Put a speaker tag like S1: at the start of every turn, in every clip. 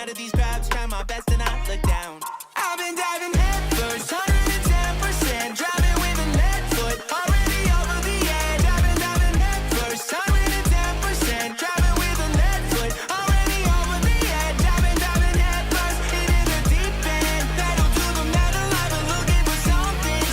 S1: out of these crowds, trying my best to not look down. I've been diving head first, 110%, driving with a lead foot, already over the edge. I've been diving head first, 110%, driving with a lead foot, already over the edge. I've been diving head first, into the deep end, pedal to the metal. I've been looking for something,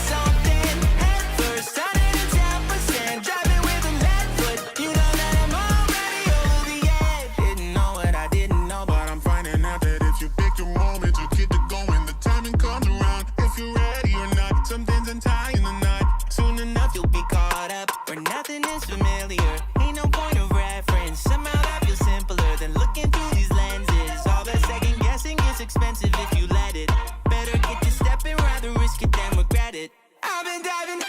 S1: head first, 110%, driving with a lead foot. You know that I'm already over the edge. Didn't know what I didn't know, but I'm finding out that if you pick your moment, you get to go when the timing comes around. If you're ready or not, something's untying the knot. Soon enough you'll be caught up where nothing is familiar. Ain't no point of reference. Somehow that feels simpler than looking through these lenses. All that second guessing is expensive if you let it. Better get to stepping, rather risk it than regret it. I've been diving.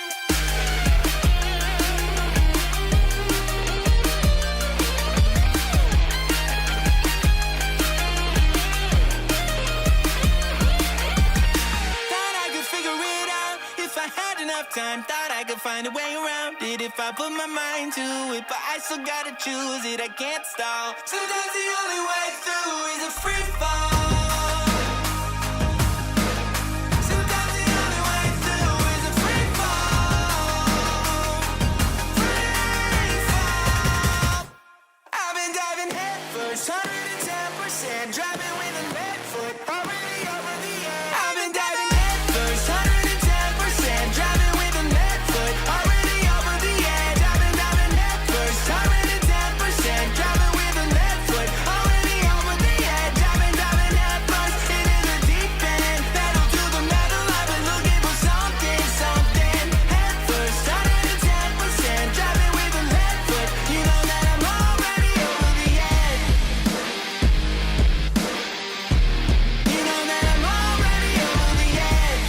S1: Time, thought I could find a way around it if I put my mind to it, but I still gotta choose it, I can't stall. Sometimes the only way through is a free fall. Sometimes the only way through is a free fall. Free fall. I've been diving head first, 110%, driving with a lead foot, already over the edge. I've been diving head first, 110%, driving already over the edge. I've been diving head first, 110%, driving with a lead foot, already over the edge. I've been diving head first, into the deep end, pedal to the metal. I've been looking for something, head first, 110%, driving with a lead foot. You know that I'm already over the edge. You know that I'm already over the edge.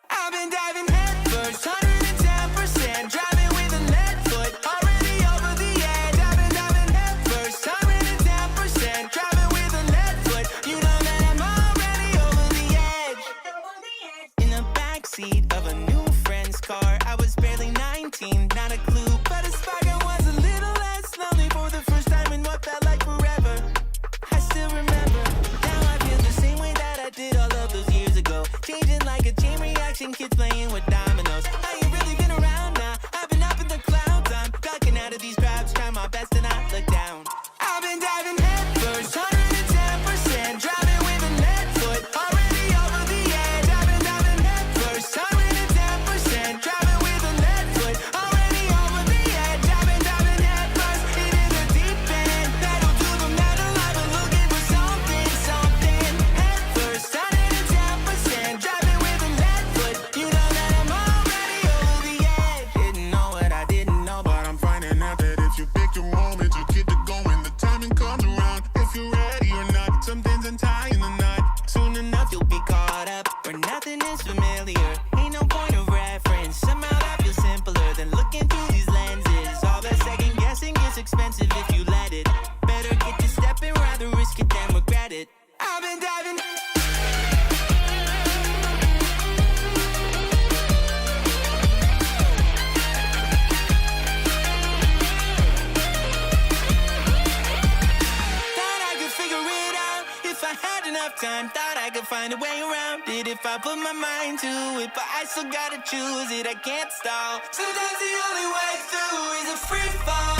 S1: I've been diving head first, 110%, driving with a lead foot, already over the edge. I've been diving head first, 110%, driving with a lead foot. You know that I'm already over the edge. In the backseat of a new friend's car, I was barely 19, not a clue, but a spark. I was a little less lonely for the first time in what felt like forever. I still remember, now I feel the same way that I did all of those years ago. Changing like a chain reaction, kids playing with dominoes. I ain't really been around now, I've been up in the clouds. I'm ducking out of these crowds, trying my best to not look down. I've been diving head first, 110%, driving with a lead foot, already over the edge. I've been diving head first, 110%, driving with a lead foot, already over the edge. I've been diving head first, into the deep end, pedal to the metal. I've been looking for something, head first, 110%, driving with a lead foot. You know that I'm already over the edge. Didn't know what I didn't know, but I'm finding out that if you pick your moment, you get to go when the timing comes around. If you're ready or not, something's untying the knot. Soon enough you'll be caught up where nothing is familiar. Ain't no point of reference. Somehow that feels simpler than looking through these lenses. All that second guessing is expensive if you let it. Better get to stepping, rather risk it than regret it. I've been diving. Time, thought I could find a way around it if I put my mind to it, but I still gotta choose it, I can't stall. Sometimes the only way through is a free fall.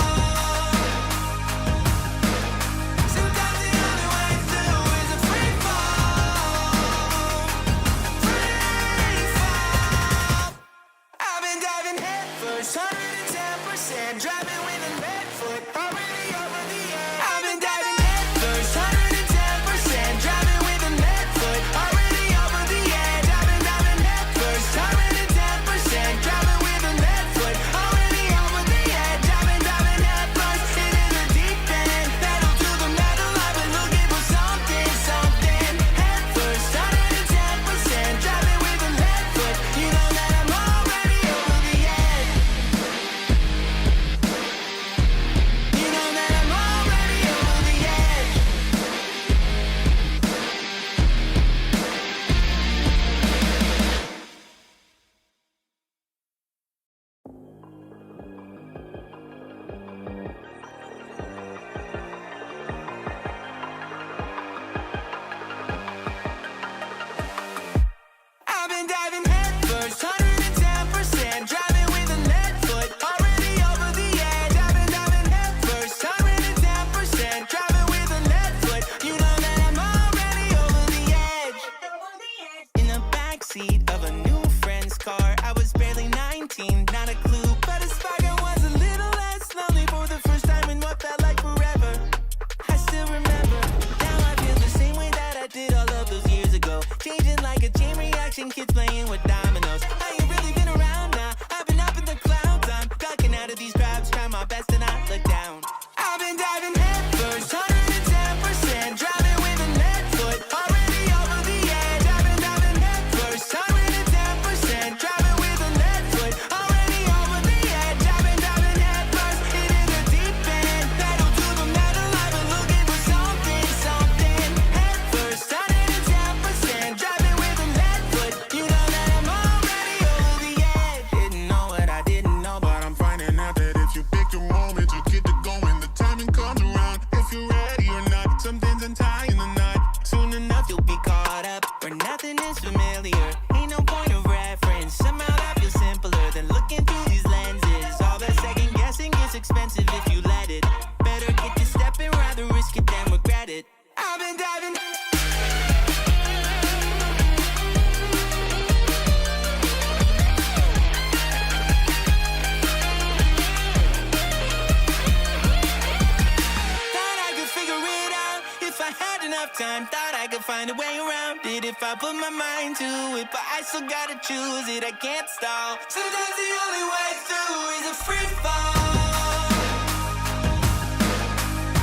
S1: Sometimes the only way through is a free fall. Free fall. I've been diving head first, 110%, driving with a lead foot, already over the edge. I've been diving head first, 110%, driving with a lead foot, already over the edge. I've been diving head first, 110%, driving with a lead foot, already over the edge. I've been diving a chain reaction, kids playing with dominoes. I ain't really been around now. I've been up in the clouds. I'm ducking out of these crowds, trying my best to not look down. I've been diving head first, 110%, driving with a lead foot, already over the edge. I've been diving head first, 110%, driving with a lead foot, already over the edge. I've been diving head first into the deep end, pedal to the metal. I've been looking for something, something. Head first, 110%, driving with a lead foot. You know that I'm already over the edge. Didn't know what I didn't know, but I'm finding out that if you pick your moment, you get to going. The timing comes around if you're ready or not. Something's untying the knot. Soon enough you'll be caught up where nothing is familiar. Ain't no point of reference. Somehow that feels simpler than looking through these lenses. All that second guessing is expensive if you let it. Better get to stepping, rather risk it than regret it. I've been diving. Thought I could figure it out if I had enough time. Thought I could find a way around it if I put my mind to it. But I still gotta choose it, I can't stall. Sometimes the only way through is a free fall.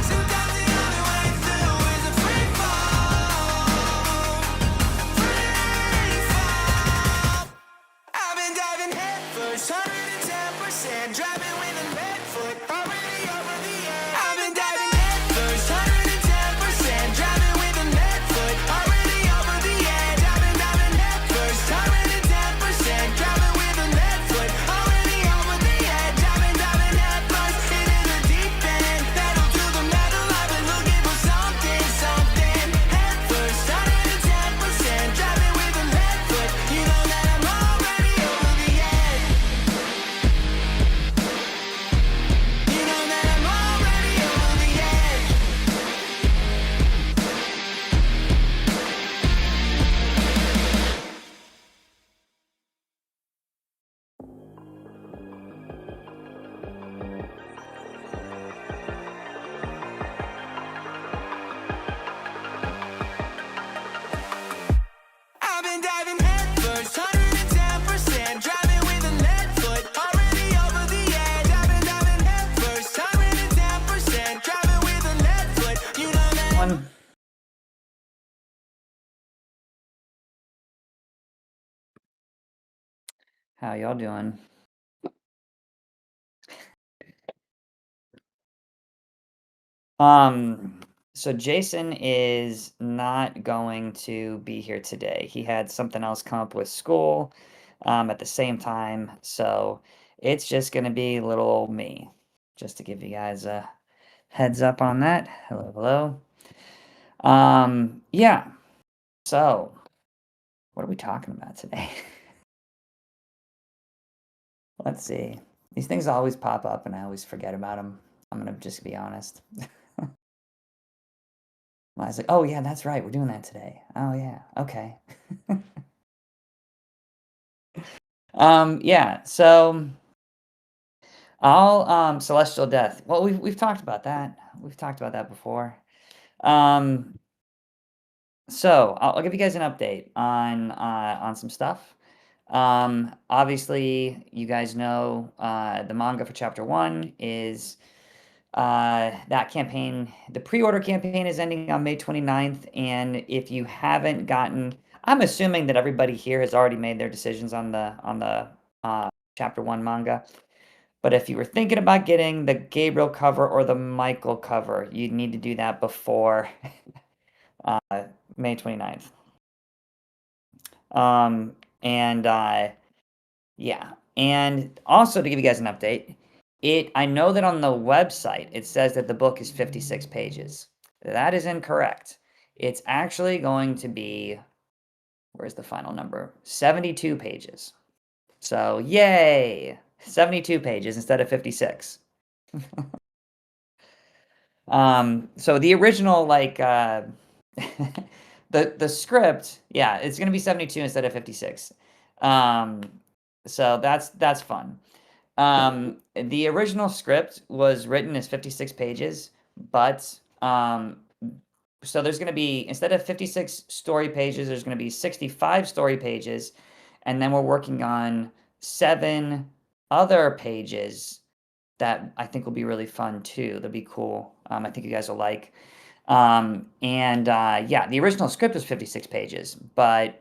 S1: Sometimes the only way through is a free fall. Free fall. I've been diving head first, 110%, driving with a lead foot, already over the edge. I've been diving head first, 110%, driving with a lead foot, already over the edge. I've been diving head first, 110%, driving with a lead foot, already over the edge. I've been diving head first into the deep end, pedal to the metal. I've been looking for something, something. Head first, 110%, driving with a lead foot. You know that I'm already over the edge. You know that I'm already over the edge. I've been diving head first, 110%, driving with a lead foot, already over the edge. I've been diving head first, 110%, driving with a lead foot. You know that.
S2: One. How y'all doing? So Jason is not going to be here today. He had something else come up with school at the same time, so it's just gonna be little old me. Just to give you guys a heads up on that. Hello, hello. Yeah. So, what are we talking about today? Let's see. These things always pop up and I always forget about them. I'm gonna just be honest. I was like, oh yeah, that's right. We're doing that today. Oh yeah. Okay. Yeah. So all celestial death. Well, we've talked about that. We've talked about that before. So I'll give you guys an update on some stuff. Obviously, you guys know the manga for chapter 1 is that campaign. The pre-order campaign is ending on May 29th, and if you haven't gotten, I'm assuming that everybody here has already made their decisions on the chapter 1 manga. But if you were thinking about getting the Gabriel cover or the Michael cover, you'd need to do that before May 29th. Yeah. And also to give you guys an update, I know that on the website it says that the book is 56 pages. That is incorrect. It's actually going to be, where's the final number? 72 pages. So, yay! 72 pages instead of 56. So the original, like, the script, yeah, it's gonna be 72 instead of 56. So that's fun. The original script was written as 56 pages, but so there's going to be, instead of 56 story pages, there's going to be 65 story pages. And then we're working on 7 other pages that I think will be really fun too. They'll be cool. I think you guys will like. Yeah, the original script was 56 pages, but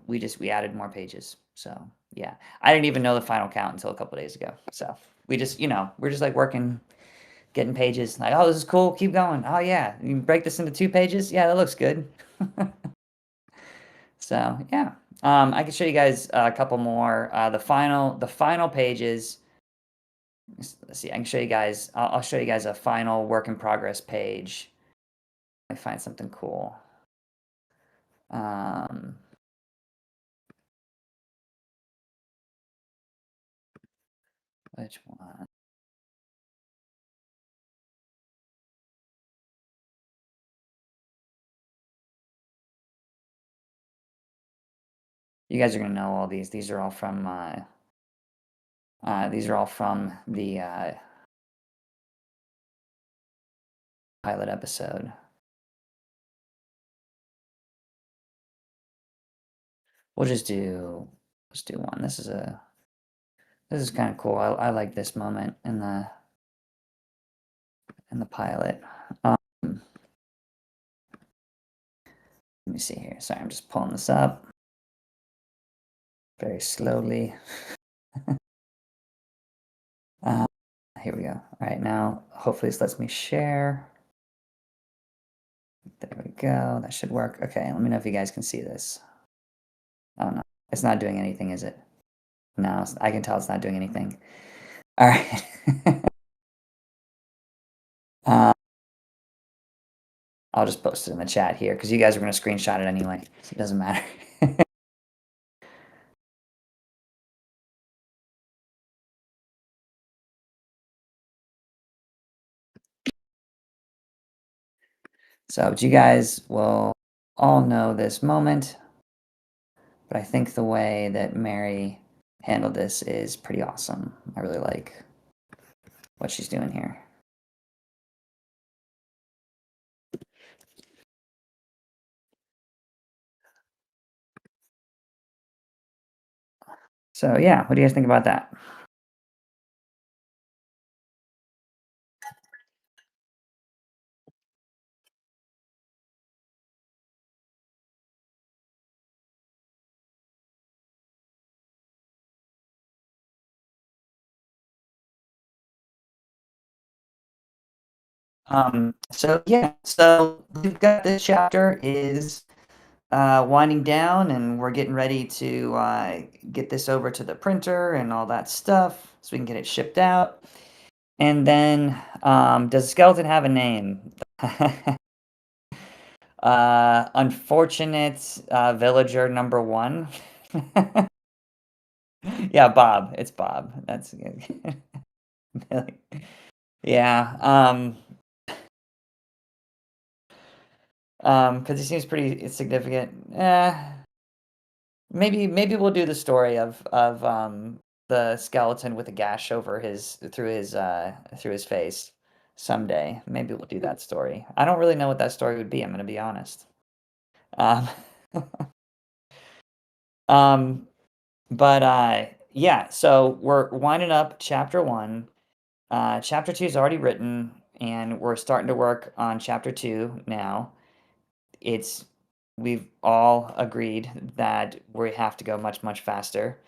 S2: we added more pages. So yeah, I didn't even know the final count until a couple days ago. So we just, we're just like working, getting pages. Like, oh, this is cool. Keep going. Oh yeah, you can break this into 2 pages. Yeah, that looks good. So yeah, I can show you guys a couple more. The final pages. Let's see. I can show you guys. I'll show you guys a final work in progress page. I find something cool. Um, which one? You guys are gonna know all these. These are all from the pilot episode. We'll just do let's do one. This is kind of cool. I like this moment in the pilot. Let me see here. Sorry, I'm just pulling this up very slowly. uh, Here we go. All right, now hopefully this lets me share. There we go. That should work. Okay, let me know if you guys can see this. Oh no, it's not doing anything, is it? No, I can tell it's not doing anything. All right. uh, I'll just post it in the chat here because you guys are going to screenshot it anyway, so it doesn't matter. So you guys will all know this moment, but I think the way that Mary handled this is pretty awesome. I really like what she's doing here. So yeah, what do you guys think about that? So yeah, so we've got this chapter is winding down, and we're getting ready to get this over to the printer and all that stuff so we can get it shipped out. And then, does the skeleton have a name? Unfortunate villager number 1. Yeah, Bob. It's Bob. That's good. Yeah. Because he seems pretty significant. Maybe we'll do the story of the skeleton with a gash over his through his face someday. Maybe we'll do that story. I don't really know what that story would be, I'm gonna be honest. Um, um, but yeah, so we're winding up chapter 1. Chapter 2 is already written, and we're starting to work on chapter 2 now. We've all agreed that we have to go much, much faster.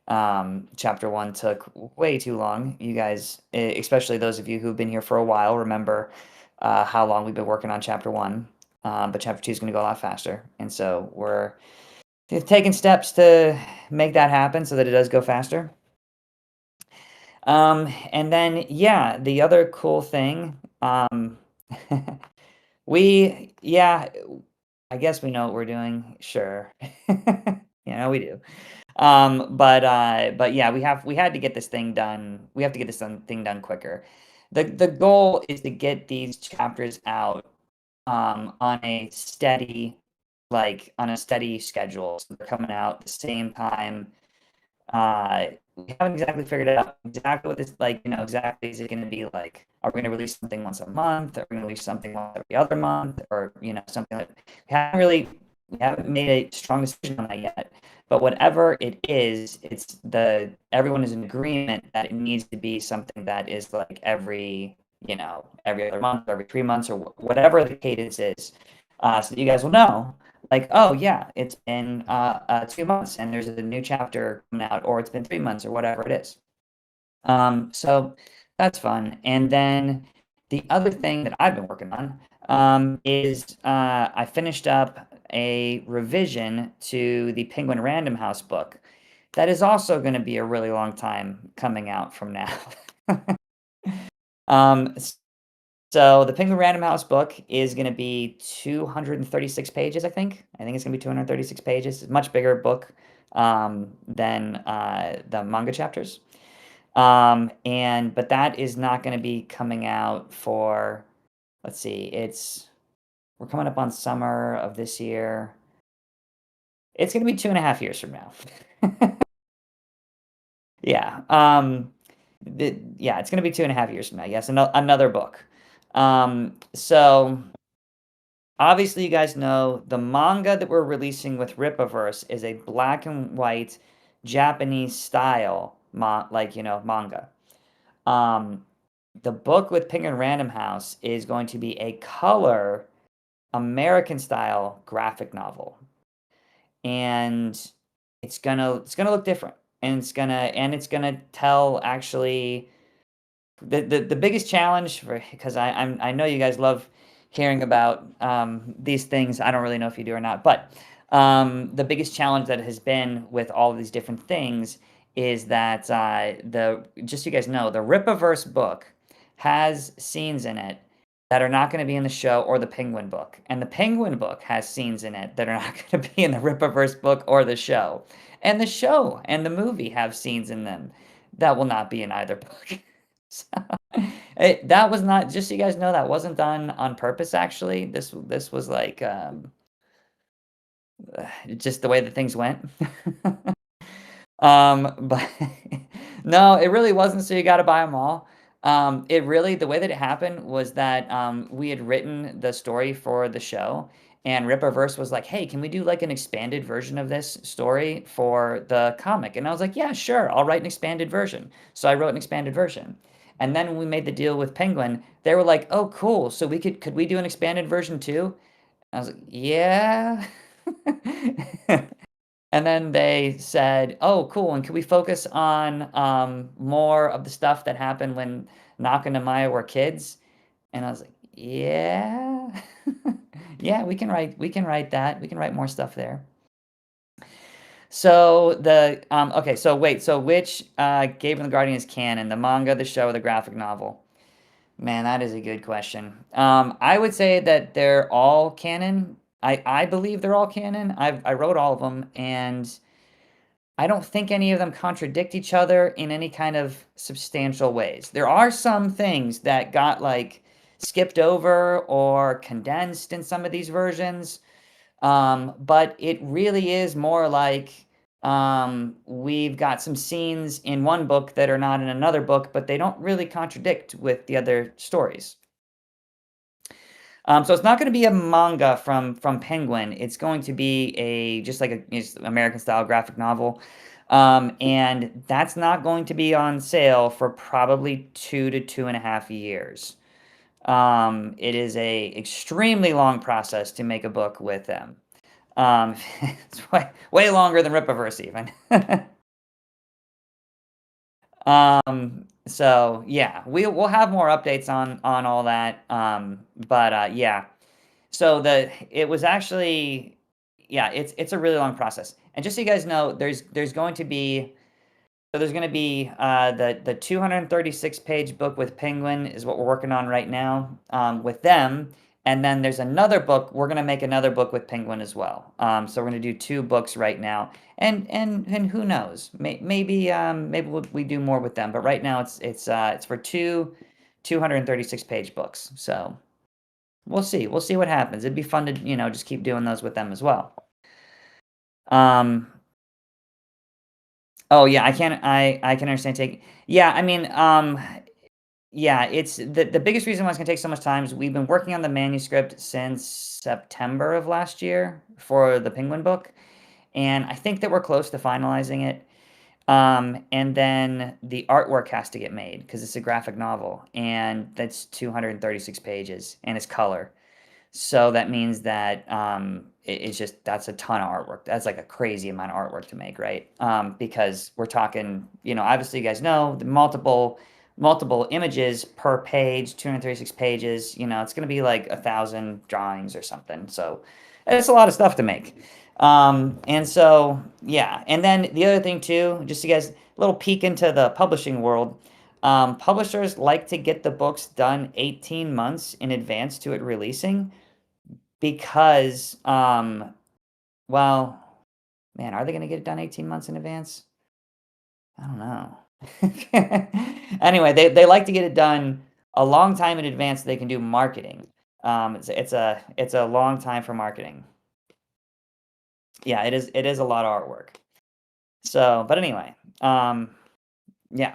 S2: Chapter 1 took way too long. You guys, especially those of you who've been here for a while, remember how long we've been working on chapter 1. But chapter 2 is going to go a lot faster. And so we're taking steps to make that happen so that it does go faster. And then, yeah, the other cool thing, yeah, I guess we know what we're doing. Sure. We do. But yeah, we had to get this thing done. We have to get this thing done quicker. The goal is to get these chapters out on a steady schedule. So they're coming out the same time we haven't exactly figured out exactly what this like, exactly is it going to be like, are we going to release something once a month? Are we going to release something once every other month? Or, something like we haven't made a strong decision on that yet. But whatever it is, everyone is in agreement that it needs to be something that is like every other month, every 3 months, or whatever the cadence is, so that you guys will know like, oh yeah, it's been 2 months and there's a new chapter coming out, or it's been 3 months, or whatever it is. So that's fun. And then the other thing that I've been working on is I finished up a revision to the Penguin Random House book. That is also going to be a really long time coming out from now. um, so the Penguin Random House book is going to be 236 pages, I think. I think it's going to be 236 pages. It's a much bigger book than the manga chapters. But that is not going to be coming out for, let's see, we're coming up on summer of this year. It's going to be 2.5 years from now. Yeah. Yeah, it's going to be 2.5 years from now. Yes, another book. So obviously, you guys know the manga that we're releasing with Rippaverse is a black and white Japanese style manga. Um, the book with Penguin Random House is going to be a color American style graphic novel. And it's gonna look different. And it's gonna tell actually the biggest challenge for because I know you guys love hearing about these things. I don't really know if you do or not, but the biggest challenge that has been with all of these different things is that the just so you guys know, the Rippaverse book has scenes in it that are not going to be in the show or the Penguin book, and the Penguin book has scenes in it that are not going to be in the Rippaverse book or the show, and the show and the movie have scenes in them that will not be in either book. So, that was not just so you guys know, that wasn't done on purpose, actually. This was like, just the way that things went. But no, it really wasn't, so you gotta buy them all. It really the way that it happened was that, we had written the story for the show, and Rippaverse was like, "Hey, can we do, like, an expanded version of this story for the comic?" And I was like, "Yeah, sure, I'll write an expanded version." So I wrote an expanded version. And then when we made the deal with Penguin, they were like, "Oh, cool, so could we do an expanded version too?" I was like, "Yeah." And then they said, "Oh, cool, and can we focus on, more of the stuff that happened when Naka and Maya were kids?" And I was like, "Yeah. Yeah, we can write that. We can write more stuff there." Okay, so wait, so which, Gabriel and the Guardian is canon, the manga, the show, or the graphic novel? Man, that is a good question. I would say that they're all canon. I believe they're all canon. I wrote all of them, and I don't think any of them contradict each other in any kind of substantial ways. There are some things that got like skipped over or condensed in some of these versions, but it really is more like we've got some scenes in one book that are not in another book, but they don't really contradict with the other stories. So it's not going to be a manga from Penguin. It's going to be just like a just American style graphic novel, and that's not going to be on sale for probably 2 to 2.5 years. It is a extremely long process to make a book with them. It's way longer than Rippaverse even. So yeah, we'll have more updates on all that. But yeah. So it was actually, yeah, it's a really long process. And just so you guys know, there's going to be the 236 page book with Penguin is what we're working on right now with them. And then there's another book. We're going to make another book with Penguin as well. So we're going to do two books right now. And who knows? Maybe we do more with them. But right now it's for two 236 page books. So we'll see. We'll see what happens. It'd be fun to, just keep doing those with them as well. Um, Oh, yeah, I can understand take yeah, I mean, yeah, it's the biggest reason why it's gonna take so much time is we've been working on the manuscript since September of last year for the Penguin book, and I think that we're close to finalizing it. And then the artwork has to get made because it's a graphic novel, and that's 236 pages, and it's color. So that means that it's just that's a ton of artwork. That's like a crazy amount of artwork to make, right? Because we're talking, obviously you guys know the multiple images per page, 236 pages. It's going to be like 1,000 drawings or something. So it's a lot of stuff to make. And so yeah, and then the other thing too, just so you guys a little peek into the publishing world. Publishers like to get the books done 18 months in advance to it releasing because, well, man, are they gonna get it done 18 months in advance? I don't know. Anyway, they like to get it done a long time in advance so they can do marketing. It's a long time for marketing. Yeah, it is a lot of artwork. So, but anyway, yeah.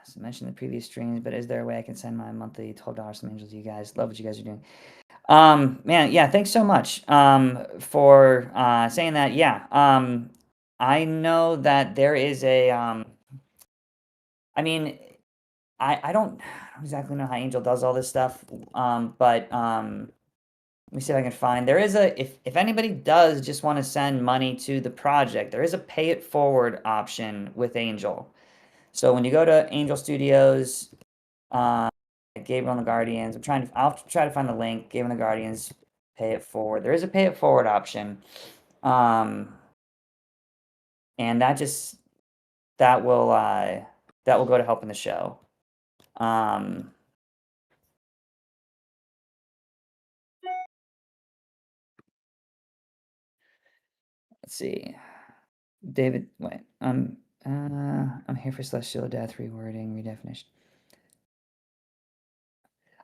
S2: So I mentioned the previous streams, but is there a way I can send my monthly $12 some angels to you guys? Love what you guys are doing. Man, yeah, thanks so much for saying that. Yeah, I know that there is a. I mean, I don't exactly know how Angel does all this stuff. But let me see if I can find. There is a if anybody does just want to send money to the project, there is a pay it forward option with Angel. So when you go to Angel Studios, uh, Gabriel and the Guardians. I'll try to find the link. Gabriel and the Guardians, pay it forward. There is a pay it forward option, um, and that will go to helping the show. Um, let's see, David. Wait, I'm here for celestial death, rewording, redefinition.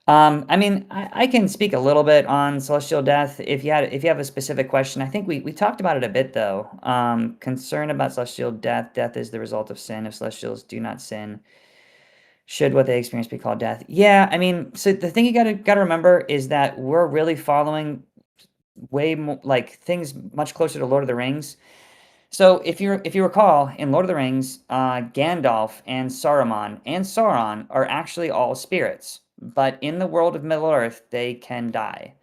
S2: I mean, I can speak a little bit on celestial death if you have a specific question. I think we talked about it a bit though. Concern about celestial death. Death is the result of sin. If celestials do not sin, should what they experience be called death? Yeah, I mean, so the thing you gotta remember is that we're really following way more like things much closer to Lord of the Rings. So if you recall, in Lord of the Rings, Gandalf and Saruman and Sauron are actually all spirits, but in the world of Middle Earth, they can die.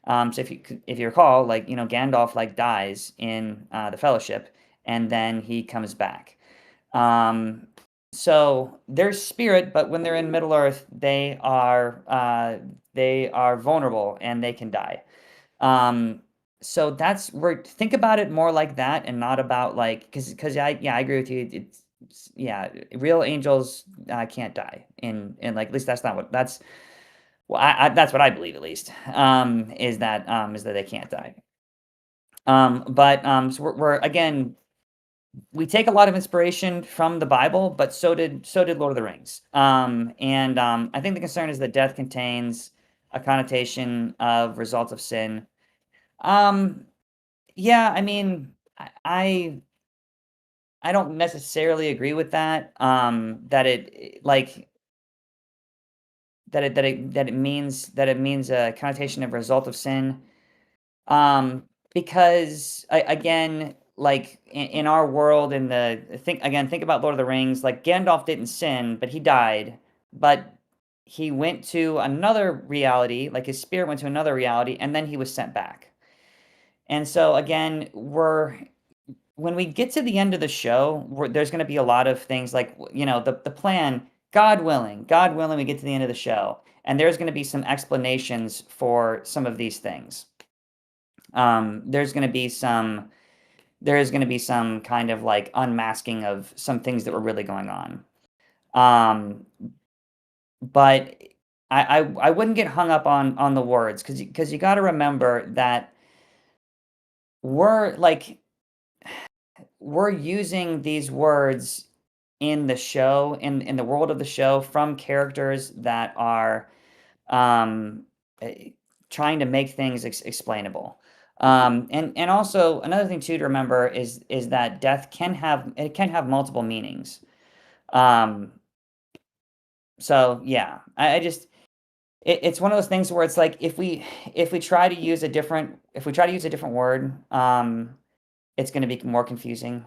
S2: So if you recall, like Gandalf like dies in the Fellowship, and then he comes back. Um, so they're spirit, but when they're in Middle Earth, they are vulnerable and they can die. Um, so that's where think about it more like that and not about like because I agree with you. Yeah, real angels can't die, and like at least that's not what that's well that's what I believe at least. Is that they can't die. But so we're again we take a lot of inspiration from the Bible, but so did Lord of the Rings. And I think the concern is that death contains a connotation of results of sin. Um, yeah, I mean, I don't necessarily agree with that. That it like that it means a connotation of result of sin. Because again, like in our world, in the think about Lord of the Rings. Like Gandalf didn't sin, but he died. But he went to another reality, like his spirit went to another reality, and then he was sent back. And so again, when we get to the end of the show, there's going to be a lot of things like the plan. God willing, we get to the end of the show, and there's going to be some explanations for some of these things. There's going to be some kind of like unmasking of some things that were really going on. Um, but I wouldn't get hung up on the words because you got to remember that we're like we're using these words in the show, in the world of the show, from characters that are um, eh, trying to make things explainable. And also another thing too to remember is that death can have multiple meanings. Um, so yeah, I just it's one of those things where it's like if we try to use a different if we try to use a different word, it's going to be more confusing.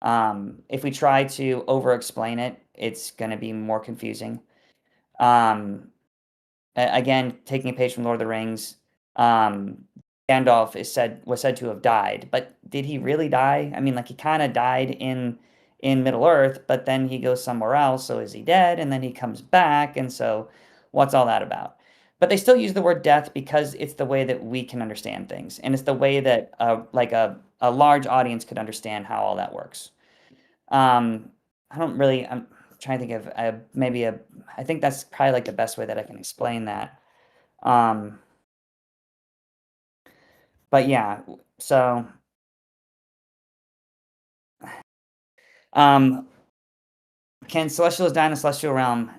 S2: If we try to over explain it, it's going to be more confusing. Um, Again, taking a page from Lord of the Rings, um, Gandalf was said to have died, but did he really die? I mean, like he kind of died in Middle Earth, but then he goes somewhere else. So is he dead? And then he comes back, and so what's all that about? But they still use the word death because it's the way that we can understand things, and it's the way that like a large audience could understand how all that works. Um, I don't really. I'm trying to think of maybe a. I think that's probably like the best way that I can explain that. Um, but yeah, so um, can celestials die in the celestial realm?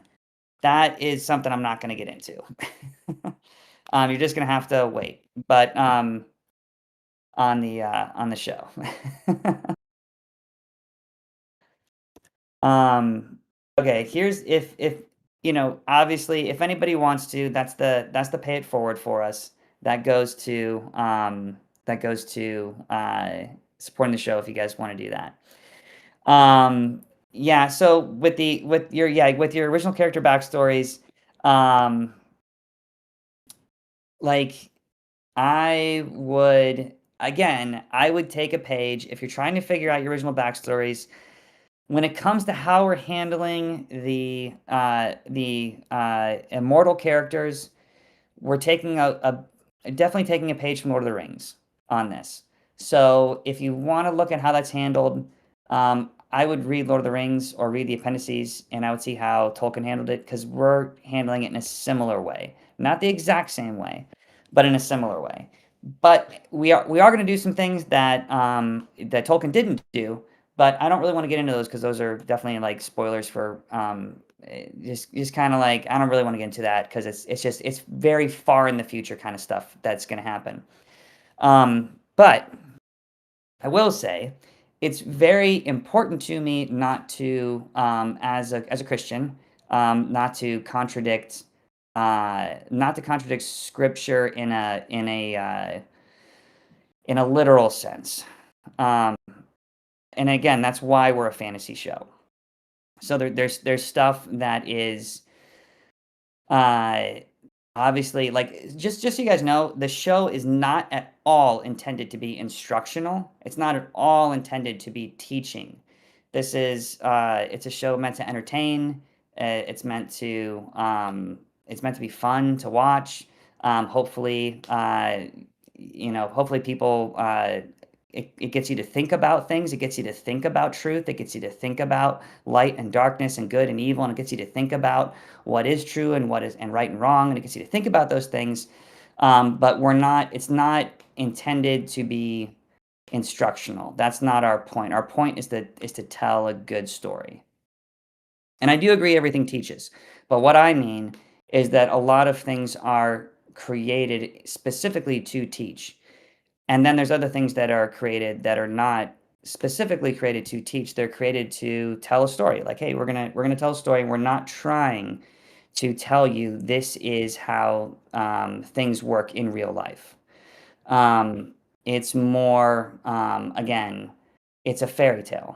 S2: That is something I'm not going to get into. You're just gonna have to wait, but on the show. um, okay, here's if obviously if anybody wants to, that's the pay it forward for us. That goes to supporting the show if you guys want to do that. Yeah, so with your original character backstories, um, like I would take a page if you're trying to figure out your original backstories. When it comes to how we're handling the immortal characters, we're taking definitely taking a page from Lord of the Rings on this. So if you want to look at how that's handled, I would read Lord of the Rings or read the appendices, and I would see how Tolkien handled it because we're handling it in a similar way, not the exact same way, but in a similar way. But we are going to do some things that Tolkien didn't do, but I don't really want to get into those because those are definitely like spoilers for just kind of like I don't really want to get into that because it's very far in the future kind of stuff that's going to happen. But I will say it's very important to me not to as a Christian not to contradict scripture in a literal sense. Um, and again, that's why we're a fantasy show. So there's stuff that is uh obviously like just so you guys know, the show is not at all intended to be instructional. It's not at all intended to be teaching. It's a show meant to entertain. It's meant to be fun to watch. Hopefully hopefully people it gets you to think about things. It gets you to think about truth. It gets you to think about light and darkness and good and evil, and it gets you to think about what is true and what is and right and wrong, and it gets you to think about those things. But we're not. It's not intended to be instructional. That's not our point. Our point is to tell a good story. And I do agree everything teaches. But what I mean is that a lot of things are created specifically to teach. And then there's other things that are created that are not specifically created to teach. They're created to tell a story. Like, hey, we're gonna tell a story, and we're not trying to tell you this is how things work in real life. It's more again, it's a fairy tale.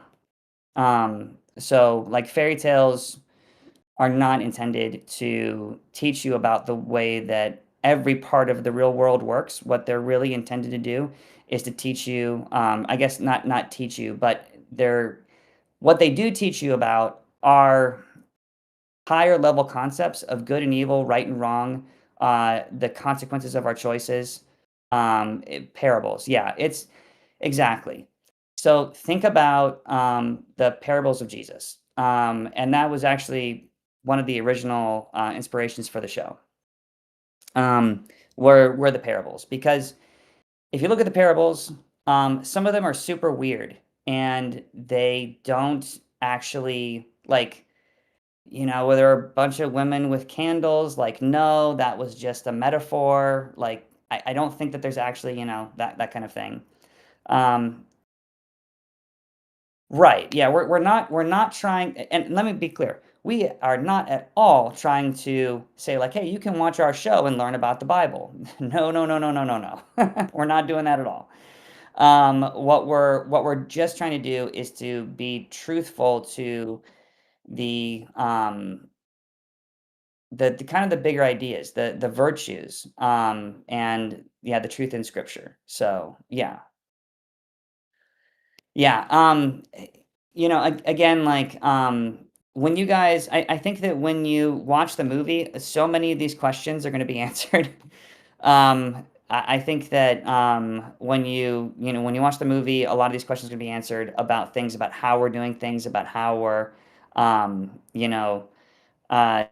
S2: So like fairy tales are not intended to teach you about the way that every part of the real world works. What they're really intended to do is to teach you, I guess not teach you, but they're what they do teach you about are higher level concepts of good and evil, right and wrong, the consequences of our choices, parables. Yeah, it's exactly. So think about the parables of Jesus. And that was actually one of the original inspirations for the show. Um, were the parables because if you look at the parables, some of them are super weird and they don't actually like where there are a bunch of women with candles, like, no, that was just a metaphor. Like, I don't think that there's actually, that kind of thing. Um, right. Yeah, we're not trying, and let me be clear. We are not at all trying to say like, "Hey, you can watch our show and learn about the Bible." No, no, no, no, no, no, no. We're not doing that at all. What we're just trying to do is to be truthful to the the kind of the bigger ideas, the virtues, and yeah, the truth in Scripture. So yeah, yeah. Again, like when you guys, I think that when you watch the movie, so many of these questions are going to be answered. I think that when you watch the movie, a lot of these questions are going to be answered about things, about how we're doing things, about how we're, um, you know, uh,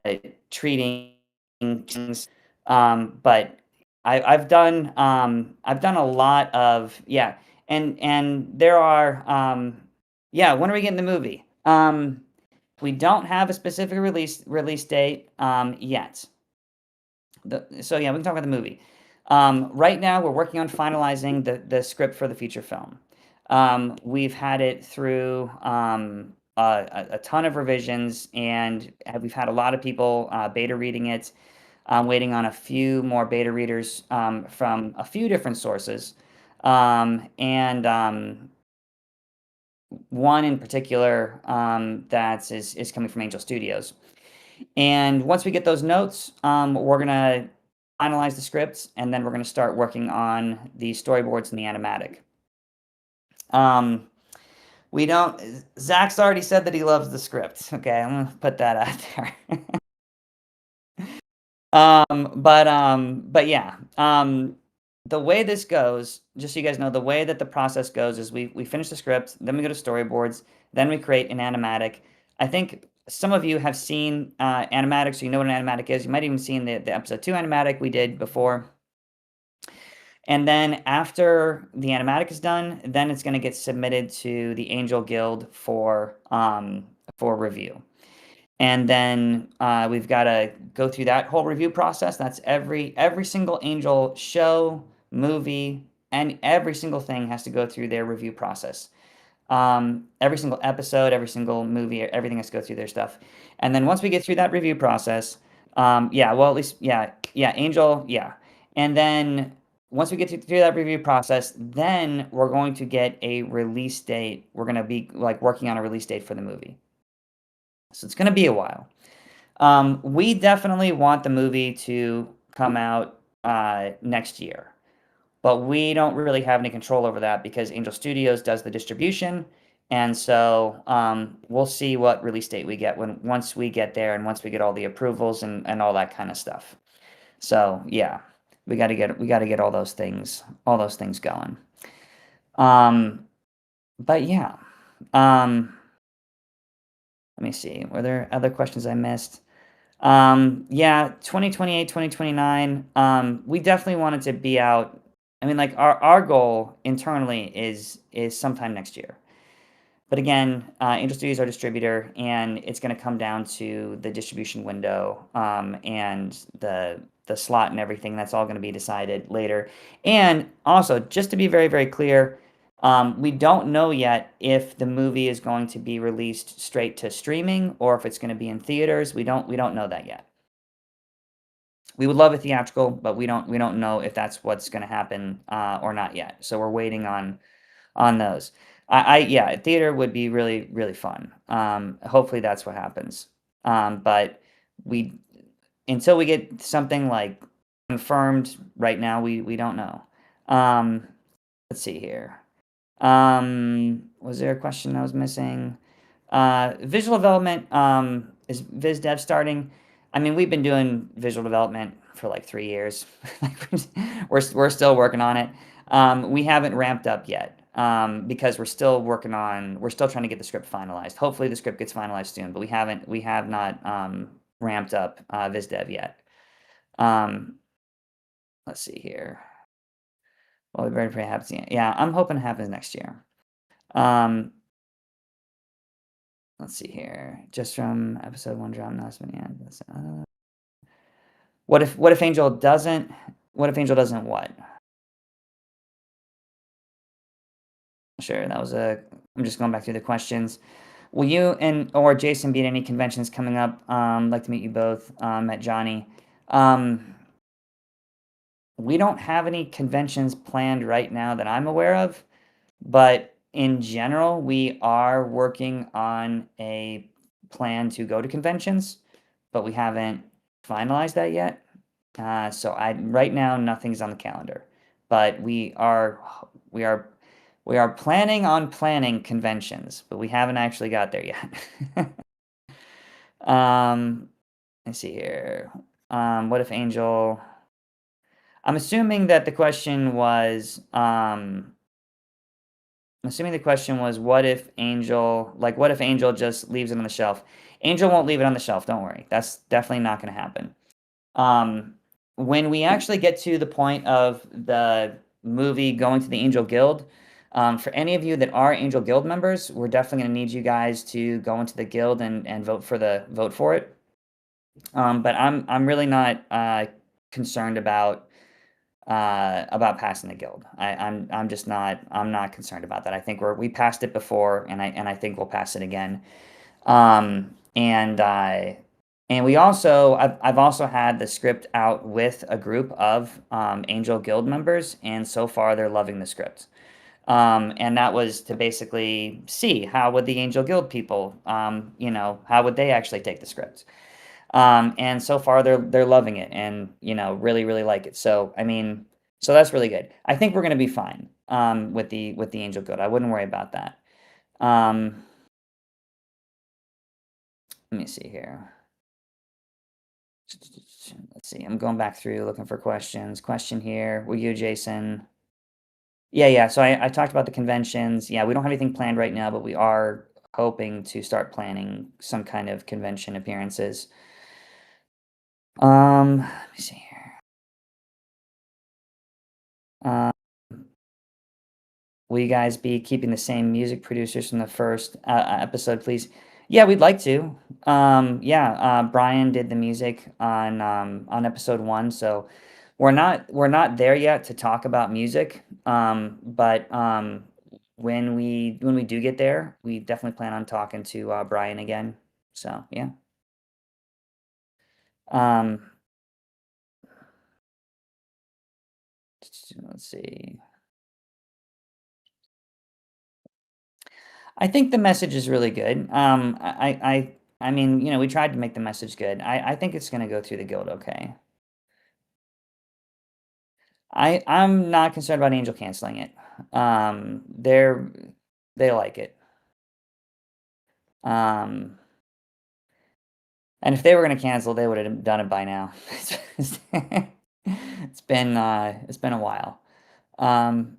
S2: treating things. But I've done a lot of, yeah, and there are, yeah. When are we getting the movie? We don't have a specific release date yet. So yeah, we can talk about the movie. Right now, we're working on finalizing the script for the feature film. We've had it through a ton of revisions, and we've had a lot of people beta reading it. I'm waiting on a few more beta readers from a few different sources, and one in particular that is coming from Angel Studios. And once we get those notes, we're gonna finalize the scripts, and then we're gonna start working on the storyboards and the animatic. Um, we don't. Zach's already said that he loves the script. Okay, I'm gonna put that out there. But yeah. The way this goes, just so you guys know, the way that the process goes is we finish the script, then we go to storyboards, then we create an animatic. I think some of you have seen animatic, so you know what an animatic is. You might even seen the episode 2 animatic we did before. And then after the animatic is done, then it's going to get submitted to the Angel Guild for review. And then we've got to go through that whole review process. That's every single Angel show, movie, and every single thing has to go through their review process. Every single episode, every single movie, everything has to go through their stuff. And then once we get through that review process, yeah, well, at least, yeah, yeah, Angel, yeah. And then once we get through that review process, then we're going to get a release date. We're going to be like working on a release date for the movie. So it's going to be a while. We definitely want the movie to come out next year, but we don't really have any control over that because Angel Studios does the distribution, and so we'll see what release date we get once we get there and once we get all the approvals and all that kind of stuff. So yeah, we got to get all those things going. Um, but yeah, um, let me see. Were there other questions I missed? Yeah, 2028, 2029. We definitely want it to be out. I mean, like our goal internally is sometime next year. But again, Angel Studios is our distributor, and it's going to come down to the distribution window, and the slot and everything. That's all going to be decided later. And also, just to be very, very clear, we don't know yet if the movie is going to be released straight to streaming or if it's going to be in theaters. We don't know that yet. We would love a theatrical, but we don't know if that's what's going to happen or not yet. So we're waiting on those. Yeah, theater would be really, really fun. Hopefully that's what happens. But we until we get something like confirmed right now, we don't know. Um, let's see here. Was there a question I was missing? Visual development, is Viz Dev starting? I mean, we've been doing visual development for like 3 years. Like we're still working on it. We haven't ramped up yet because we're still trying to get the script finalized. Hopefully, the script gets finalized soon, but we have not ramped up Viz Dev yet. Um, let's see here. Well, we're very happy. Yeah, I'm hoping it happens next year. Um, let's see here. Just from episode 1 drop announcement. Yeah. What if Angel doesn't What if Angel doesn't what? Sure, that was a I'm just going back through the questions. Will you and or Jason be at any conventions coming up? Like to meet you both. Met Johnny. Um, we don't have any conventions planned right now that I'm aware of, but in general, we are working on a plan to go to conventions, but we haven't finalized that yet. So I right now nothing's on the calendar, but we are we are planning on planning conventions, but we haven't actually got there yet. um, let's see here. What if Angel? I'm assuming that the question was. I'm assuming the question was, what if Angel? Like, what if Angel just leaves it on the shelf? Angel won't leave it on the shelf. Don't worry. That's definitely not going to happen. Um, when we actually get to the point of the movie going to the Angel Guild, for any of you that are Angel Guild members, we're definitely going to need you guys to go into the guild and vote for it. But I'm really not concerned about passing the guild. I'm just not I'm not concerned about that. I think we passed it before, and I think we'll pass it again. Um, and and we also I've also had the script out with a group of Angel Guild members, and so far they're loving the script. And that was to basically see how would the Angel Guild people, how would they actually take the script. And so far they're loving it, and really really like it. So I mean, so that's really good. I think we're gonna be fine with the Angel Guild. I wouldn't worry about that. Um, Let me see here. Let's see. I'm going back through looking for questions. Question here. Will you, Jason? Yeah, yeah. So I talked about the conventions. Yeah, we don't have anything planned right now, but we are hoping to start planning some kind of convention appearances. Let me see here. Um, will you guys be keeping the same music producers from the first episode, please? Yeah, we'd like to. Yeah, Brian did the music on episode one, so we're not there yet to talk about music. But when we do get there, we definitely plan on talking to Brian again. So yeah. Um, let's see. I think the message is really good. I mean, we tried to make the message good. I think it's gonna go through the guild okay. I'm not concerned about Angel canceling it. They like it. Um, and if they were gonna cancel, they would have done it by now. It's been a while. Um,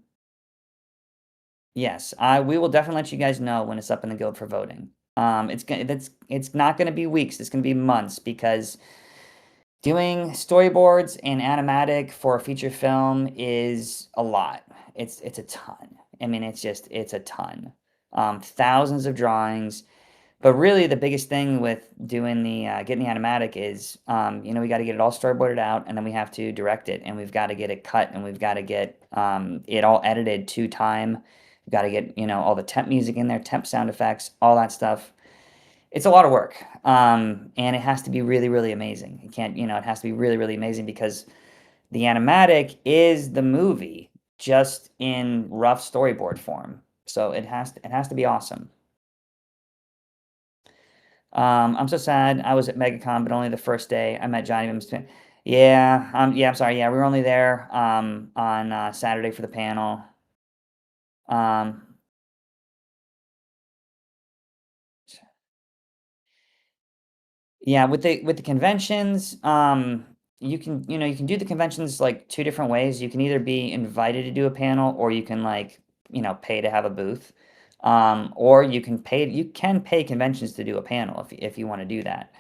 S2: yes, I we will definitely let you guys know when it's up in the guild for voting. It's not gonna be weeks. It's gonna be months because doing storyboards and animatic for a feature film is a lot. It's a ton. I mean, it's a ton. Thousands of drawings, but really the biggest thing with doing the getting the animatic is we got to get it all storyboarded out, and then we have to direct it, and we've got to get it cut, and we've got to get it all edited to time. We've got to get all the temp music in there, temp sound effects, all that stuff. It's a lot of work, and it has to be really, really amazing. It can't, it has to be really, really amazing because the animatic is the movie just in rough storyboard form. So it has to be awesome. I'm so sad. I was at MegaCon, but only the first day. I met Johnny. Yeah, yeah. I'm sorry. Yeah, we were only there on Saturday for the panel. Um, Yeah, with the conventions, you can do the conventions like two different ways. You can either be invited to do a panel, or you can like pay to have a booth, or you can pay conventions to do a panel if you want to do that.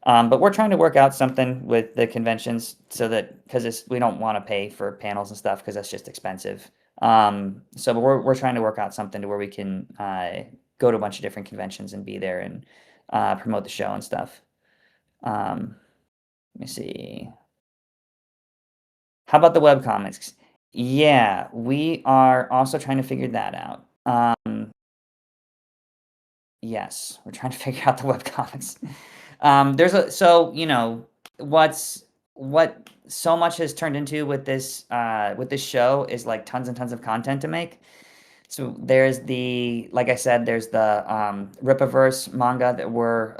S2: But we're trying to work out something with the conventions so that because we don't want to pay for panels and stuff because that's just expensive. So but we're trying to work out something to where we can go to a bunch of different conventions and be there and promote the show and stuff. Um, Let me see. How about the webcomics? Yeah, we are also trying to figure that out. Yes, we're trying to figure out the webcomics. There's a so, what so much has turned into with this show is like tons and tons of content to make. So there's the like I said, there's the Ripaverse manga that we're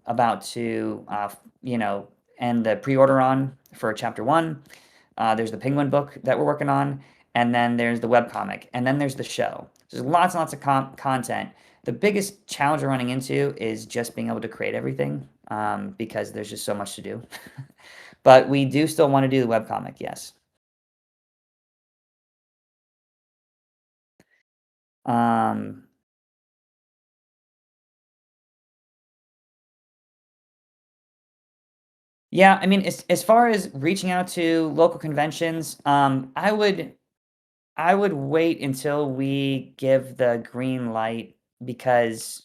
S2: about to end the pre-order on for chapter one. There's the Penguin book that we're working on, and then there's the webcomic, and then there's the show. There's lots and lots of content. The biggest challenge we're running into is just being able to create everything because there's just so much to do. But we do still want to do the webcomic, yes. Um, yeah, I mean, as far as reaching out to local conventions, I would wait until we give the green light because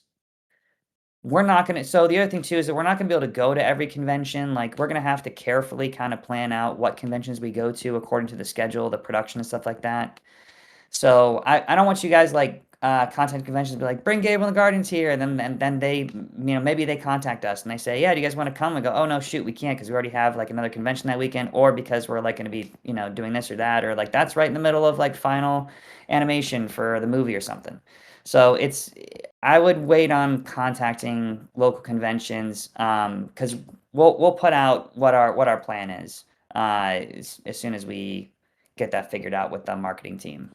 S2: we're not gonna so the other thing too is that we're not gonna be able to go to every convention, like, we're gonna have to carefully kinda plan out what conventions we go to according to the schedule, the production, and stuff like that. So, I don't want you guys, like, contact conventions to be like, "Bring Gabriel and the Guardians here," and then they maybe they contact us and they say, "Yeah, do you guys wanna come?" We go, "Oh, no, shoot, we can't because we already have, like, another convention that weekend," or because we're, like, gonna be, doing this or that, or, like, that's right in the middle of, like, final animation for the movie or something. So, I would wait on contacting local conventions, because we'll put out what our plan is, as soon as we get that figured out with the marketing team.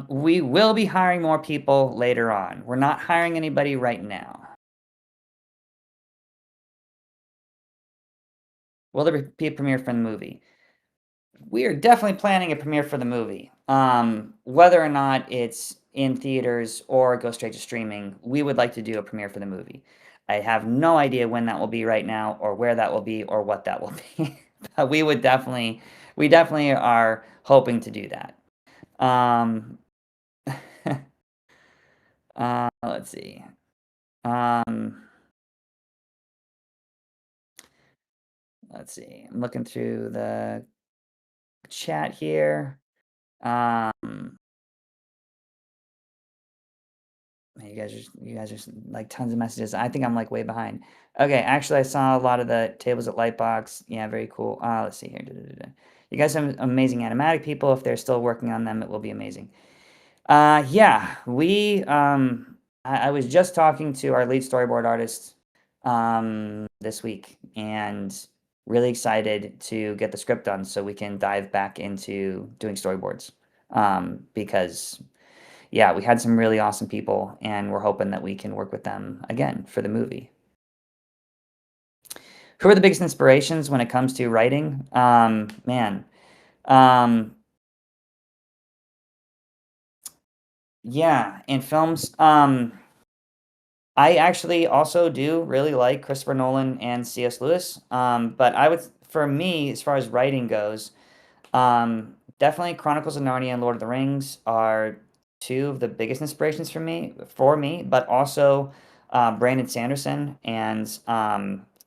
S2: We will be hiring more people later on. We're not hiring anybody right now. Will there be a premiere for the movie? We are definitely planning a premiere for the movie. Whether or not it's in theaters or go straight to streaming, we would like to do a premiere for the movie. I have no idea when that will be right now, or where that will be, or what that will be. But we definitely are hoping to do that. Um, let's see. Um, let's see. I'm looking through the chat here. Um, you guys are like tons of messages. I think I'm like way behind. Okay, actually, I saw a lot of the tables at Lightbox. Yeah, very cool. Let's see here. You guys have amazing animatic people. If they're still working on them, it will be amazing. Yeah, I was just talking to our lead storyboard artist this week and really excited to get the script done so we can dive back into doing storyboards. Because yeah, we had some really awesome people and we're hoping that we can work with them again for the movie. Who are the biggest inspirations when it comes to writing? Man, um, yeah, in films, I actually also do really like Christopher Nolan and C.S. Lewis. But for me, as far as writing goes, definitely Chronicles of Narnia and Lord of the Rings are two of the biggest inspirations for me, but also Brandon Sanderson and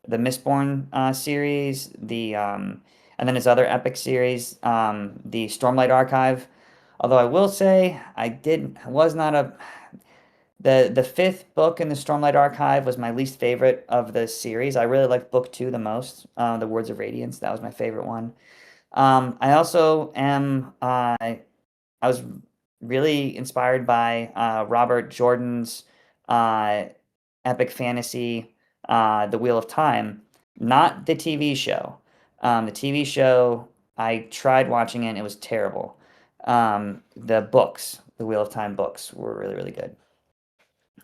S2: the Mistborn series, and then his other epic series, the Stormlight Archive. Although I will say I was not a the fifth book in the Stormlight Archive was my least favorite of the series. I really liked book two the most, The Words of Radiance. That was my favorite one. I also am. I was really inspired by Robert Jordan's uh, epic fantasy, The Wheel of Time, not the TV show. The TV show, I tried watching it, and it was terrible. The books, the Wheel of Time books, were really, really good.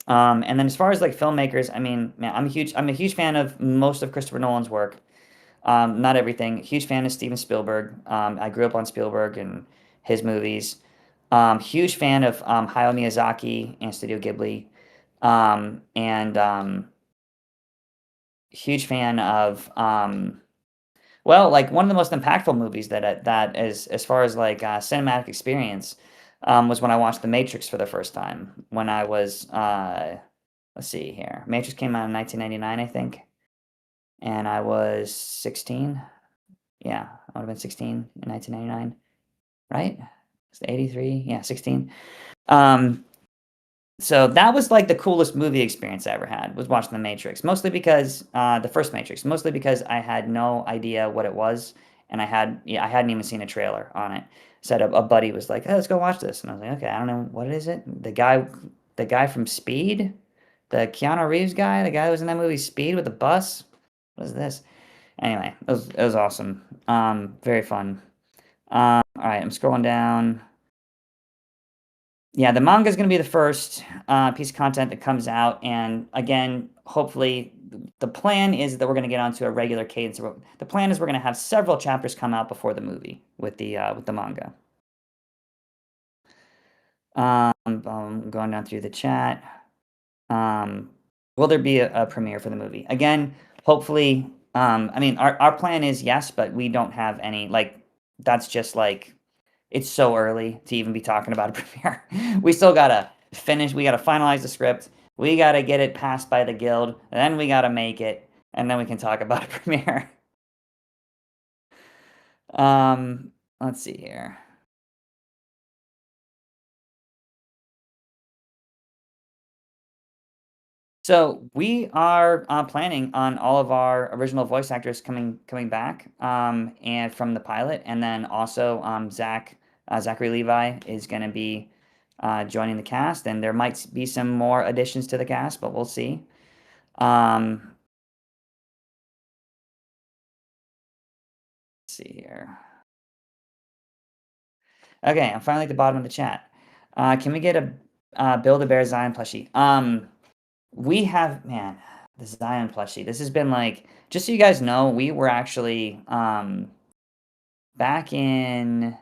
S2: And then as far as like filmmakers, I mean, man, I'm a huge fan of most of Christopher Nolan's work. Not everything. Huge fan of Steven Spielberg. I grew up on Spielberg and his movies. Huge fan of Hayao Miyazaki and Studio Ghibli. And huge fan of well, like one of the most impactful movies that is as far as like cinematic experience was when I watched The Matrix for the first time when I was let's see here. Matrix came out in 1999, I think. and I was 16. Yeah, I would have been 16 in 1999, right? It's 83. Yeah, 16. Um, so that was like the coolest movie experience I ever had was watching The Matrix. Mostly because the first Matrix. Mostly because I had no idea what it was, and I hadn't even seen a trailer on it. Said a buddy was like, "Hey, let's go watch this," and I was like, "Okay, I don't know what is it." The guy from Speed, the Keanu Reeves guy, the guy who was in that movie Speed with the bus. What is this? Anyway, it was awesome. Very fun. All right, I'm scrolling down. Yeah, the manga is going to be the first piece of content that comes out, and again, hopefully, the plan is that we're going to get onto a regular cadence. The plan is we're going to have several chapters come out before the movie with the manga. Going down through the chat. Um, will there be a premiere for the movie? Again, hopefully. I mean, our plan is yes, but we don't have any like. That's just like it's so early to even be talking about a premiere. We still gotta finish. We gotta finalize the script. We gotta get it passed by the guild. Then we gotta make it, and then we can talk about a premiere. Let's see here. So we are planning on all of our original voice actors coming back, and from the pilot, and then also Zachary Levi is going to be joining the cast, and there might be some more additions to the cast, but we'll see. Um, let's see here. Okay, I'm finally at the bottom of the chat. Can we get a Build a Bear Zion plushie? We have, man, the Zion plushie. This has been like, just so you guys know, we were actually back in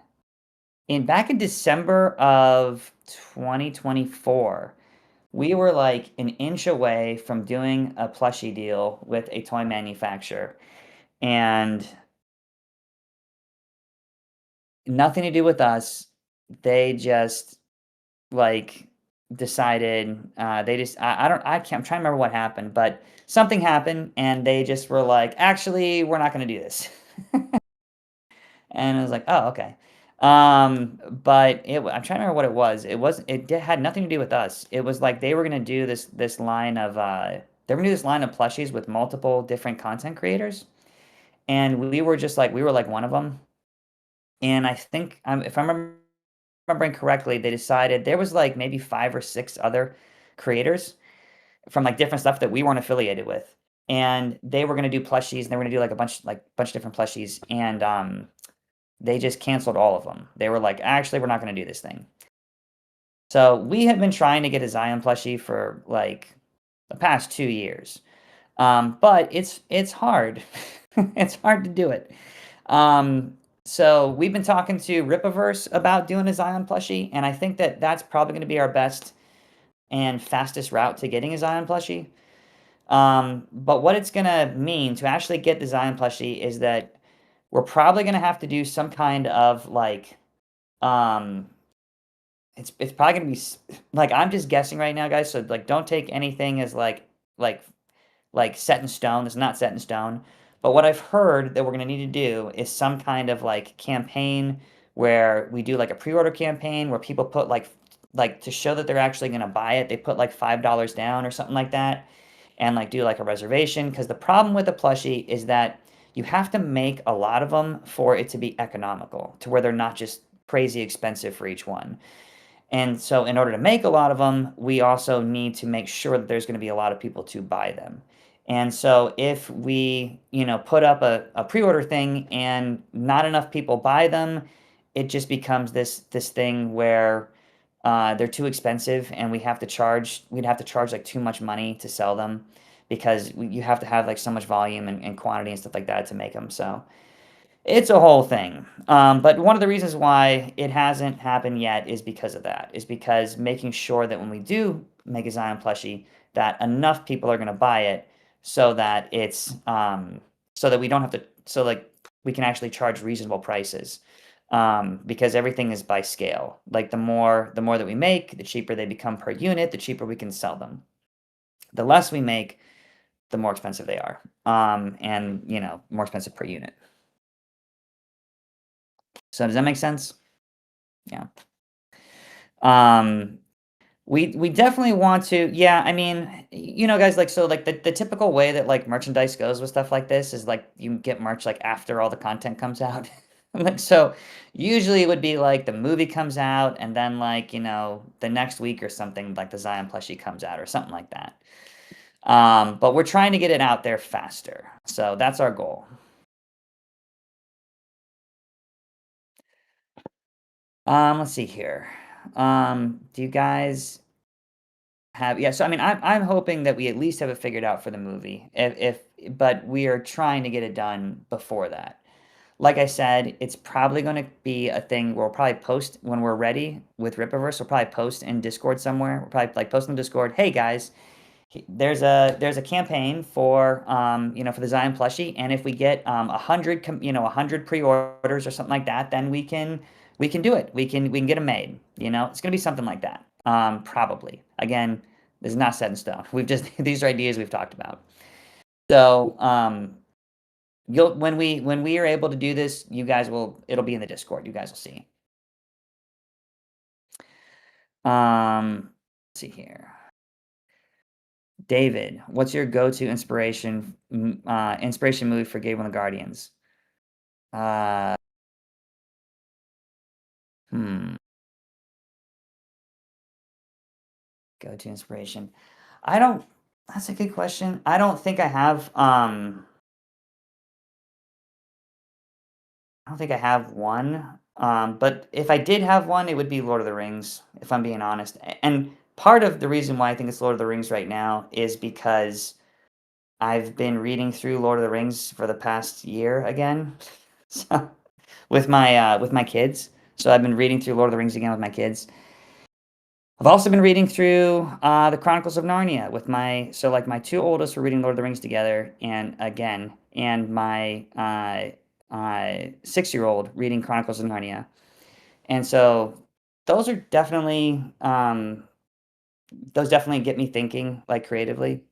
S2: December of 2024. We were like an inch away from doing a plushie deal with a toy manufacturer, and nothing to do with us. They just like decided they just I don't I can't I'm trying to remember what happened, but something happened and they just were like, actually, we're not going to do this. And I was like, oh, okay. But I'm trying to remember what it was. Had nothing to do with us. It was like they were going to do this line of they were going to do this line of plushies with multiple different content creators, and we were like one of them. And I think if I'm remembering correctly, they decided there was like maybe 5 or 6 other creators from like different stuff that we weren't affiliated with, and they were going to do plushies, and they were going to do like a bunch of different plushies, and they just canceled all of them. They were like, actually, we're not going to do this thing. So we have been trying to get a Zion plushie for like the past 2 years, but it's hard. It's hard to do it. Um, so we've been talking to Ripaverse about doing a Zion plushie, and I think that that's probably going to be our best and fastest route to getting a Zion plushie. But what it's going to mean to actually get the Zion plushie is that we're probably going to have to do some kind of like, um, it's probably going to be like, I'm just guessing right now, guys. So like, don't take anything as like like set in stone. It's not set in stone. But what I've heard that we're going to need to do is some kind of like campaign where we do like a pre-order campaign where people put like to show that they're actually going to buy it, they put like $5 down or something like that, and like do like a reservation, because the problem with a plushie is that you have to make a lot of them for it to be economical, to where they're not just crazy expensive for each one. And so in order to make a lot of them, we also need to make sure that there's going to be a lot of people to buy them. And so if we, put up a pre-order thing and not enough people buy them, it just becomes this thing where they're too expensive, and we'd have to charge like too much money to sell them, because you have to have like so much volume and quantity and stuff like that to make them. So it's a whole thing. But one of the reasons why it hasn't happened yet is because of that. Is because making sure that when we do make a Zion plushie, that enough people are going to buy it, so that it's so that we don't have to, so like we can actually charge reasonable prices. Because everything is by scale. Like the more that we make, the cheaper they become per unit, the cheaper we can sell them. The less we make, the more expensive they are. And more expensive per unit. So does that make sense? Yeah. Um, we definitely want to, yeah, I mean, guys, like, so, like, the typical way that, like, merchandise goes with stuff like this is, like, you get merch, like, after all the content comes out. Like, so, usually it would be, like, the movie comes out, and then, like, the next week or something, like, the Zion plushie comes out or something like that. But we're trying to get it out there faster, so that's our goal. Let's see here. Do you guys have, yeah, so I mean, I'm hoping that we at least have it figured out for the movie. But we are trying to get it done before that. Like I said, it's probably going to be a thing we'll probably post when we're ready with Rippaverse. We'll probably post in Discord somewhere. We'll probably like post in Discord, "Hey guys, there's a campaign for the Zion plushie, and if we get 100 pre-orders or something like that, then we can do it. We can get them made. It's gonna be something like that. Probably. Again, this is not set in stone. We've just these are ideas we've talked about. So you'll when we are able to do this, you guys will it'll be in the Discord. You guys will see. Let's see here. David, what's your go-to inspiration movie for Gabriel and the Guardians? Uh, hmm, Go-to inspiration. I don't. That's a good question. I don't think I have. I don't think I have one. But if I did have one, it would be Lord of the Rings. If I'm being honest, and part of the reason why I think it's Lord of the Rings right now is because I've been reading through Lord of the Rings for the past year again. So with my kids. So I've been reading through Lord of the Rings again with my kids. I've also been reading through the Chronicles of Narnia with like my two oldest were reading Lord of the Rings together, and my 6-year-old reading Chronicles of Narnia, and so those are definitely those definitely get me thinking like creatively.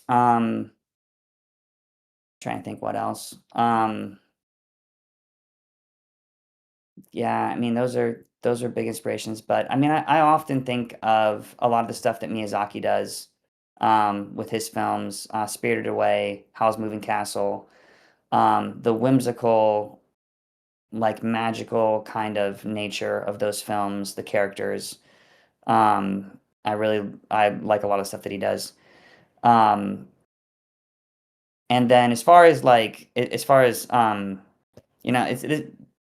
S2: Um, Trying to think what else. Yeah, I mean, those are big inspirations, but I mean, I often think of a lot of the stuff that Miyazaki does, with his films, Spirited Away, Howl's Moving Castle, the whimsical, like magical kind of nature of those films, the characters. I like a lot of stuff that he does. Um, and then as far as as far as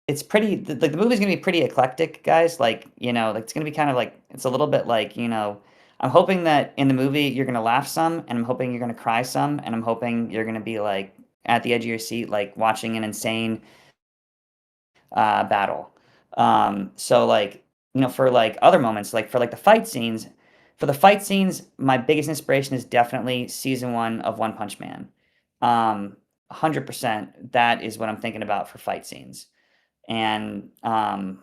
S2: it's pretty like the movie's gonna be pretty eclectic, guys. Like it's gonna be kind of like it's a little bit like, I'm hoping that in the movie you're gonna laugh some, and I'm hoping you're gonna cry some, and I'm hoping you're gonna be like at the edge of your seat, like watching an insane battle. So like, for like other moments, like for like the fight scenes, my biggest inspiration is definitely season one of One Punch Man. 100%, that is what I'm thinking about for fight scenes, and I'm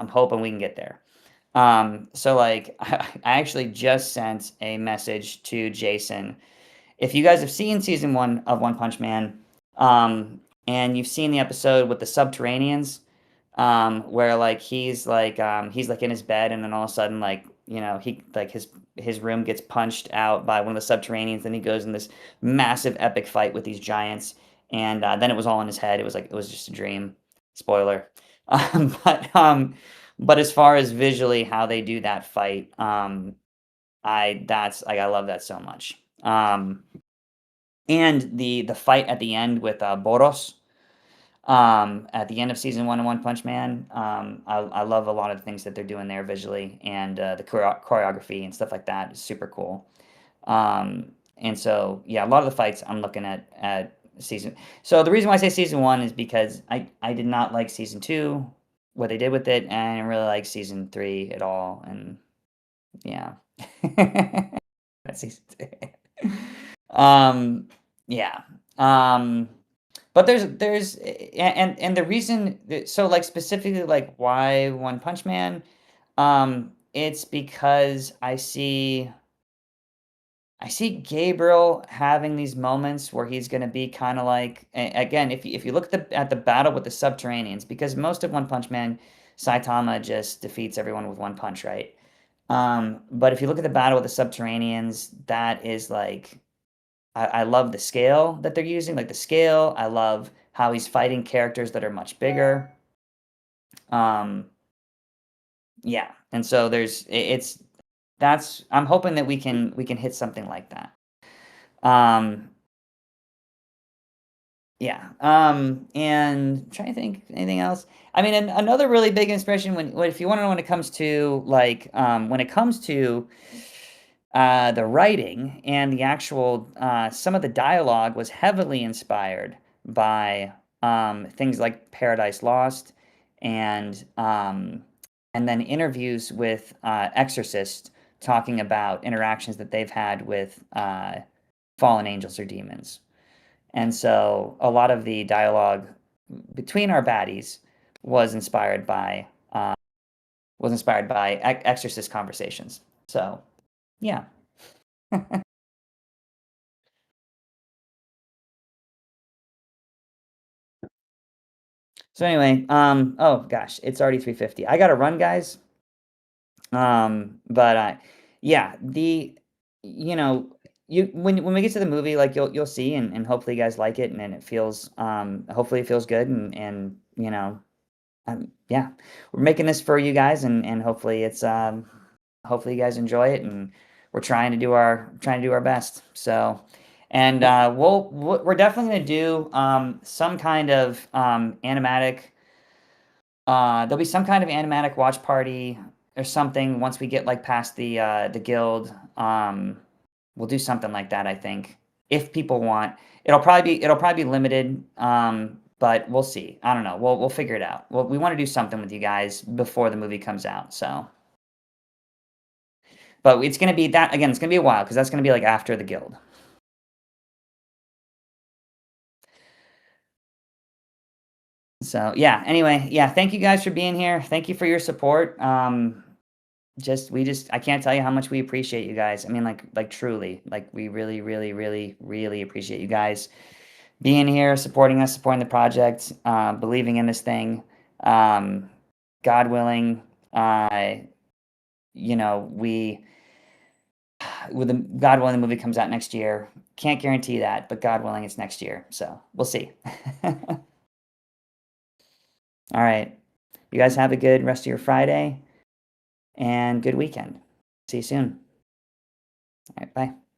S2: hoping we can get there. So like, I actually just sent a message to Jason. If you guys have seen season one of One Punch Man, and you've seen the episode with the Subterraneans, where like he's like in his bed, and then all of a sudden, like, he like his room gets punched out by one of the Subterraneans, then he goes in this massive epic fight with these giants, and then it was all in his head. It was just a dream. Spoiler. But as far as visually how they do that fight, I love that so much. And the fight at the end with Boros, at the end of season one of One Punch Man, I love a lot of the things that they're doing there visually, and the choreography and stuff like that is super cool. And so yeah, a lot of the fights I'm looking at season. So the reason why I say season one is because I did not like season two, what they did with it, and I didn't really like season three at all, and yeah. That's season two. Um, yeah. But and the reason so like specifically like why One Punch Man, it's because I see I see Gabriel having these moments where he's gonna be kinda like again, if you look at the battle with the Subterraneans, because most of One Punch Man, Saitama just defeats everyone with one punch, right? But if you look at the battle with the Subterraneans, that is like I love the scale that they're using, like the scale. I love how he's fighting characters that are much bigger. Um, yeah, and so it's that's I'm hoping that we can hit something like that. Um, yeah, and I'm trying to think anything else. I mean, another really big inspiration if you want to know when it comes to like when it comes to the writing and the actual some of the dialogue was heavily inspired by things like Paradise Lost and and then interviews with exorcists talking about interactions that they've had with fallen angels or demons. And so a lot of the dialogue between our baddies was inspired by exorcist conversations. So yeah. So anyway, oh gosh, it's already 3:50. I gotta run, guys. But yeah, you know, you when we get to the movie, like you'll see, and hopefully you guys like it, and then it feels hopefully it feels good, and yeah, we're making this for you guys, and hopefully it's hopefully you guys enjoy it, and we're trying to do our best. So, and we're definitely gonna do some kind of animatic there'll be some kind of animatic watch party or something once we get, like, past the guild, we'll do something like that, I think, if people want. It'll probably be limited, but we'll see. I don't know. We'll figure it out. We wanna do something with you guys before the movie comes out, so but it's gonna be that again, it's gonna be a while because that's gonna be, like, after the guild. So, yeah, anyway, yeah, thank you guys for being here. Thank you for your support. I can't tell you how much we appreciate you guys. I mean, like truly, like we really, really, really, really appreciate you guys being here, supporting us, supporting the project, believing in this thing. Um, God willing, uh, we with the God willing, the movie comes out next year. Can't guarantee that, but God willing, it's next year. So we'll see. All right, you guys have a good rest of your Friday and good weekend. See you soon. All right, bye.